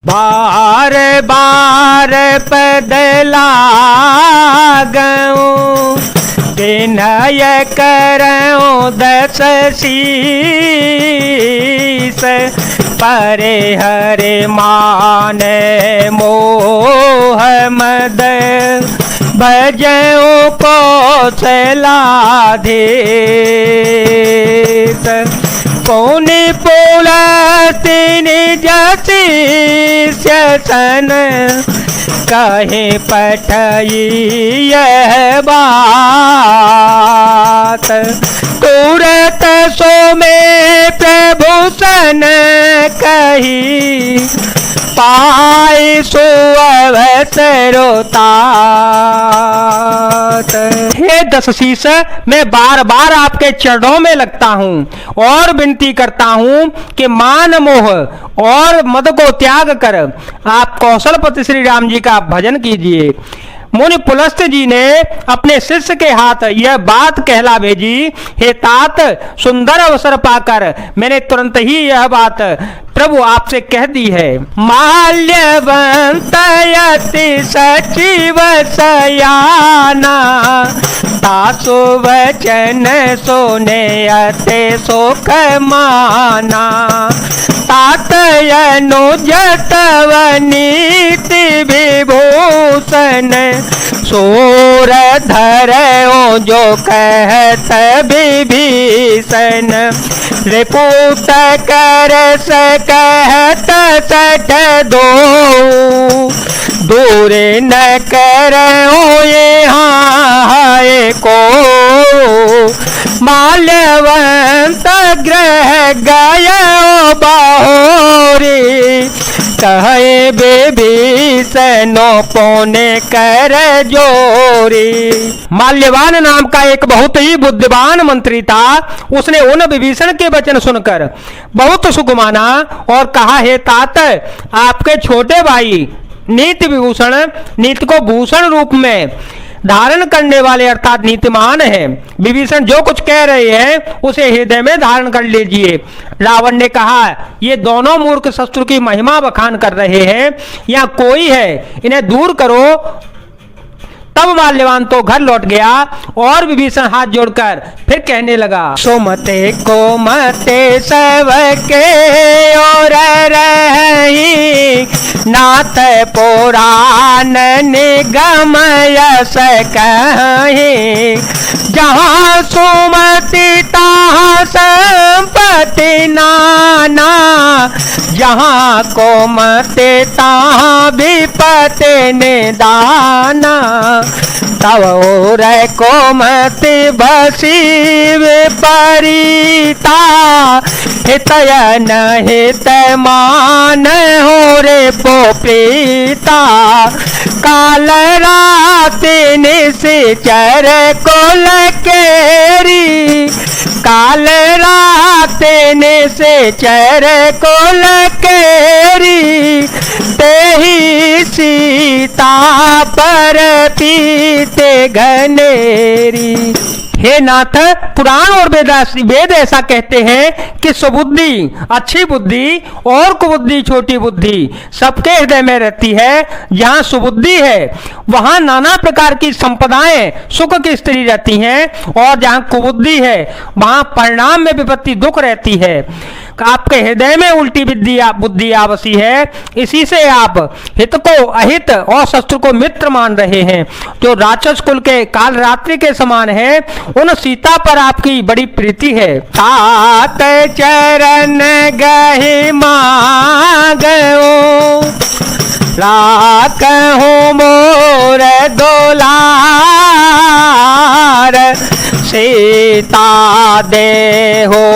बार बार बदला गऊं विनय करऊं दस शीस परे हरे माने मोह मद भजऊं कौशलाधीश पौनि पुलस्ति निज शिष्य सन कहे पठई यह बात तुरत सो में प्रभु सन कही पाई सो अवसरोतात। हे दशशीष, मैं बार बार आपके चरणों में लगता हूँ और विनती करता हूँ कि मान मोह और मद को त्याग कर आप कौशलपति श्री राम जी का भजन कीजिए। मुनि पुलस्त जी ने अपने शिष्य के हाथ यह बात कहला भेजी, हे तात, सुंदर अवसर पाकर मैंने तुरंत ही यह बात प्रभु आपसे कह दी है। माल्यवंत यति सचिव सयाना तासु वचन सोने अते सुख माना तात अनुज नीति विभूषण सोर धरो जो कहत विभीषण रिपुत कर सकहत सठ दो दूर न करो ये हाय को माल्यवंत ग्रह गयो बहोरी कहे विभीषणो पौने कर जोरी। माल्यवान नाम का एक बहुत ही बुद्धिमान मंत्री था। उसने उन विभीषण के वचन सुनकर बहुत सुख माना और कहा, हे तात, आपके छोटे भाई नीति विभूषण, नीति को भूषण रूप में धारण करने वाले अर्थात नीतिमान है। विभीषण जो कुछ कह रहे हैं उसे हृदय में धारण कर लीजिए। रावण ने कहा, ये दोनों मूर्ख शत्रु की महिमा बखान कर रहे हैं, यहाँ कोई है, इन्हें दूर करो। तब माल्यवान तो घर लौट गया और विभीषण हाथ जोड़कर फिर कहने लगा, सुमते को मते सबके और रही नाथ पुराण निगम यस कहीं जहाँ सुमति तहाँ संपत्ति नाना जहाँ कोमते तहाँ विपत्ति निदाना तव और कोमति बसी विपरीता हितय न हित मान हो रे पोप्रीता काल रात निश्चर कुल केरी काल रात निश्चर कुल केरी तेहि सीता पर पीते घनेरी। हे नाथ, पुराण और वेद ऐसा कहते हैं कि सुबुद्धि अच्छी बुद्धि और कुबुद्धि छोटी बुद्धि सबके हृदय में रहती है। जहाँ सुबुद्धि है वहाँ नाना प्रकार की संपदाएं सुख की स्त्री रहती हैं और जहाँ कुबुद्धि है वहाँ परिणाम में विपत्ति दुख रहती है। आपके हृदय में उल्टी बुद्धि आवसी है, इसी से आप हित को अहित और शत्रु को मित्र मान रहे हैं। जो राक्षस कुल के काल रात्रि के समान है, उन सीता पर आपकी बड़ी प्रीति है। तात चरण गहि मांगो राखहु मोर दुलार सीता देहो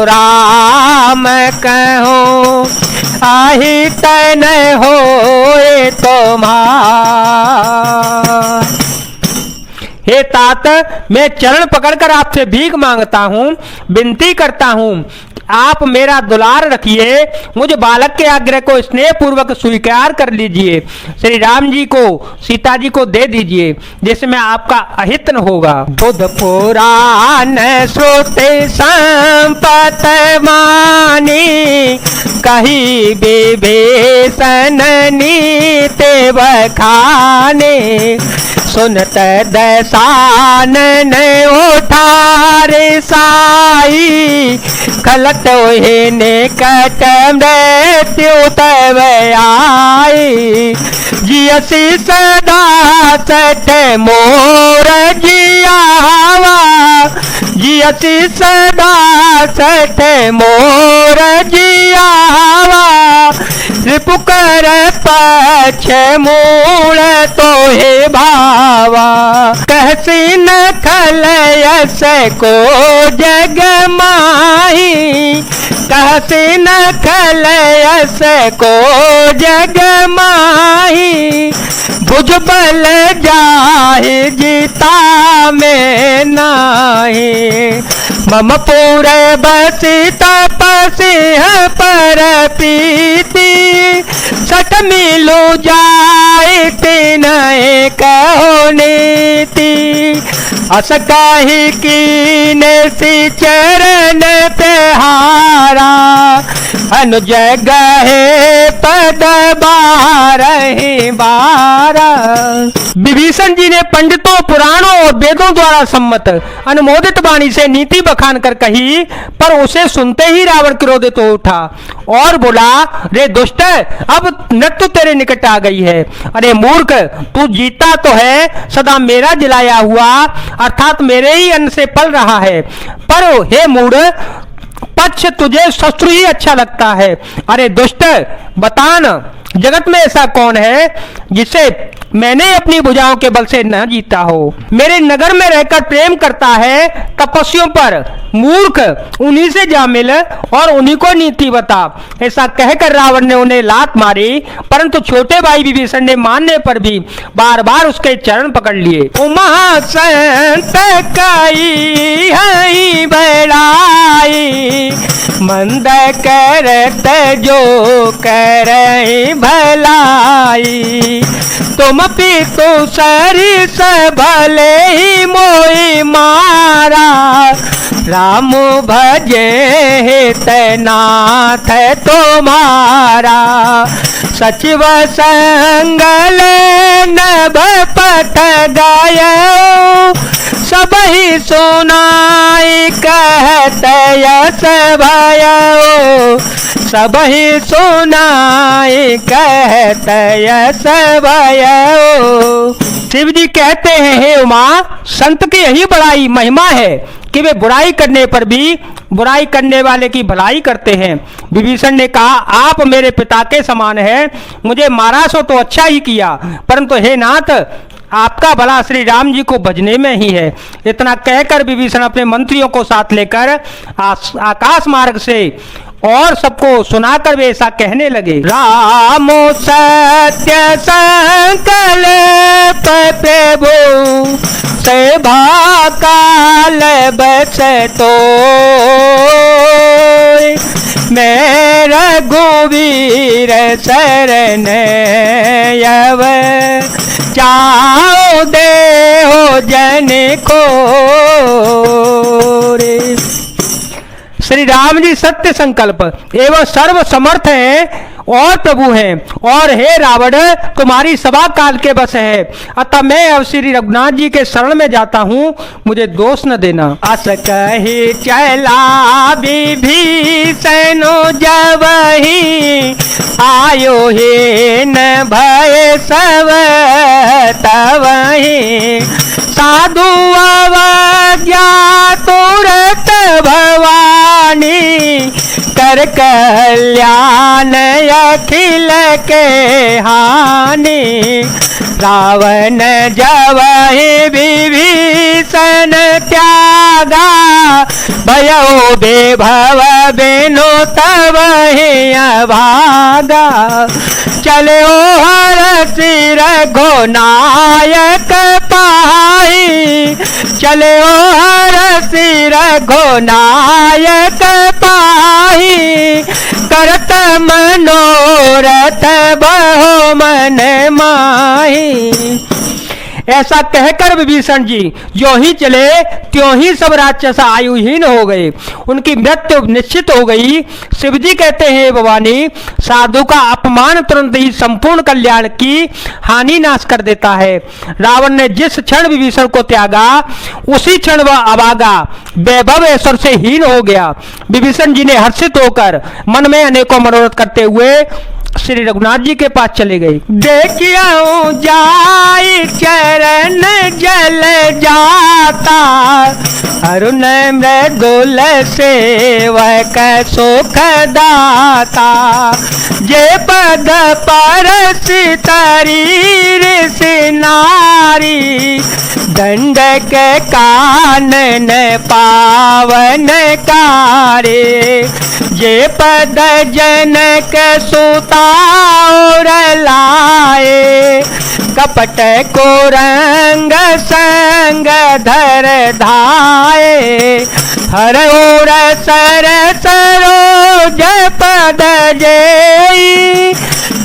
राम कहो अहित न होए तुम्हार। हे तात, मैं चरण पकड़कर आपसे भीख मांगता हूँ, विनती करता हूँ, आप मेरा दुलार रखिए, मुझ बालक के आग्रह को स्नेह पूर्वक स्वीकार कर लीजिए। श्री राम जी को सीता जी को दे दीजिए, जिसमें आपका अहित न होगा। बुध पुराण श्रुति संपत मानी, कही विभीषण नीति बखाने। सुनत दसानन उठारे साई, खलत हे निकट मृत्यु तब आई। जियसी सदा सठ मोर जियावा, जियसी सदा सठ मोर जियावा। रिपुकर पक्ष मूल तो हे भावा, कहसी न खलयस को जग माही। कहसी न खलयस को जग माही, भुजबल जाहि जीता में नाही। मम पूरे बसी तपसी पर पीति, सट मिलू जाय तिनहि कहो नीति। अस कहि कीने सी चरण तिहारा, अनुज गहे पद बारहि बारा। विभीषण जी ने पंडितों, पुराणों और वेदों द्वारा सम्मत अनुमोदित वाणी से नीति बखान कर कही, पर उसे सुनते ही रावण क्रोधित हो उठा और बोला, रे दुष्ट, अब मृत्यु तेरे निकट आ गई है। अरे मूर्ख, तू जीता तो है, सदा मेरा जिलाया हुआ अर्थात मेरे ही अन्न से पल रहा है, पर हे मूढ़, पक्ष तुझे शत्रु ही अच्छा लगता है। अरे दुष्ट, बता न, जगत में ऐसा कौन है जिसे मैंने अपनी भुजाओं के बल से न जीता हो। मेरे नगर में रहकर प्रेम करता है तपस्वियों पर। मूर्ख, उन्हीं से जा मिल और उन्हीं को नीति बता। ऐसा कहकर रावण ने उन्हें लात मारी, परंतु छोटे भाई विभीषण ने मानने पर भी बार बार उसके चरण पकड़ लिए। उमा संत कई हई बड़ाई, मंद करत जो करई भलाई। तुम पितु सरिस भले ही मोहि मारा, राम भजे हितनाथ तुम्हारा। सचिव संगल नभ पथ गायो, सब ही सुनाई कहत यस भयो। सब ही सुनाई कहत यस भयो। शिव जी कहते हैं, हे उमा, संत की यही बड़ाई महिमा है कि वे बुराई करने पर भी बुराई करने वाले की भलाई करते हैं। विभीषण ने कहा, आप मेरे पिता के समान हैं, मुझे मारा सो तो अच्छा ही किया, परंतु हे नाथ, आपका भला श्री राम जी को भजने में ही है। इतना कहकर विभीषण अपने मंत्रियों को साथ लेकर आकाश मार्ग से और सबको सुनाकर वे ऐसा कहने लगे। राम सत्य संकल्प प्रभु, सेवा काल बस तो। मैं रघुवीर शरण यव, चाओ दे हो जन को रे। श्री राम जी सत्य संकल्प एवं सर्व समर्थ हैं और प्रभु हैं, और हे रावण, तुम्हारी सभा काल के बस है। अतः मैं अब श्री रघुनाथ जी के शरण में जाता हूँ, मुझे दोष न देना। अस कही चला विभीषण जबहि, आयो हे न भय सब तबहि। साधु अवज्ञा तुरत भवानी, कर कल्याण अखिल के हानि। रावण जबहि विभीषण त्यागा, भयो विभव बिनु तबहि अभागा। चले हरषि रघुनायक पाई, चले हरषि रघुनायक पाई। जाहि, करत मनोरथ बहु मन माहि। ऐसा कहकर विभीषण जी जो ही चले त्यों ही सब राक्षस आयुहीन हो गए, उनकी मृत्यु निश्चित हो गई। शिव जी कहते हैं भवानी, साधु का अपमान तुरंत ही संपूर्ण कल्याण की हानि नाश कर देता है। रावण ने जिस क्षण विभीषण को त्यागा उसी क्षण वह अभागा वैभव ऐश्वर से हीन हो गया। विभीषण जी ने हर्षित होकर मन में अनेकों मनोरथ करते हुए श्री रघुनाथ जी के पास चले गए। देखियो जाई चरण जल जाता, अरुण मृदुल सेवक सुख दाता। जे पद परस तरी ऋषि नारी, दंड के कानन पावन कारी। जे पद जनक सुता और लाए, कपट को रंग संग धर धाये। हर ओर सर सरोज पद जेई,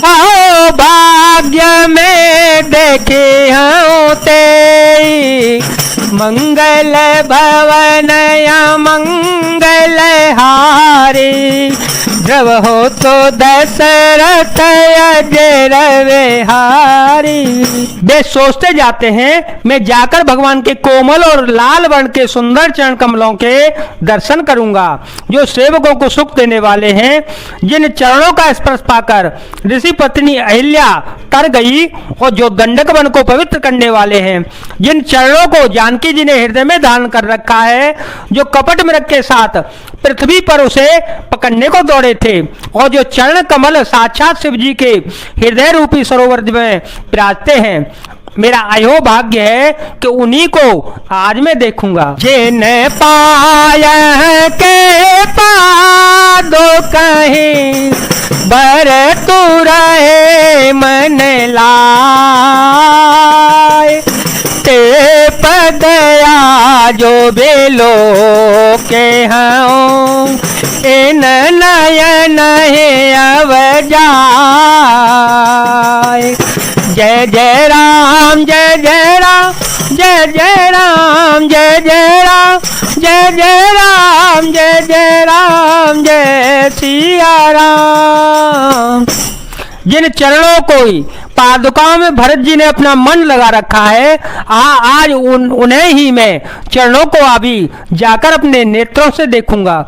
आओ भाग्य में देखे हूँ तेई। मंगल भवन मंगल हारी, ध्रुव हो तो दशरथ अजर विहारी। वे सोचते जाते हैं मैं जाकर भगवान के कोमल और लाल वर्ण के सुंदर चरण कमलों के दर्शन करूंगा, जो सेवकों को सुख देने वाले हैं। जिन चरणों का स्पर्श पाकर ऋषि पत्नी अहिल्या तर गई और जो दंडक वन को पवित्र करने वाले हैं। जिन चरणों को जानकी जी ने हृदय में धारण कर रखा है, जो कपट मृग के साथ पृथ्वी पर उसे पकड़ने को दौड़े थे, और जो चरण कमल साक्षात शिव जी के हृदय रूपी सरोवर में विराजते हैं। मेरा अयो भाग्य है कि उन्हीं को आज मैं देखूंगा। जिन पाय के पादो कहीं बर तू रहे मन लाए, ते पदया जो बेलो के हूँ, इन नयन अब जाए। जय जय राम जय जय राम, जय जय राम जय जय राम, जय जय राम जय जय राम, जय सिया राम। जिन चरणों को ही पादुकाओं में भरत जी ने अपना मन लगा रखा है, आज उन्हें ही मैं चरणों को अभी जाकर अपने नेत्रों से देखूंगा।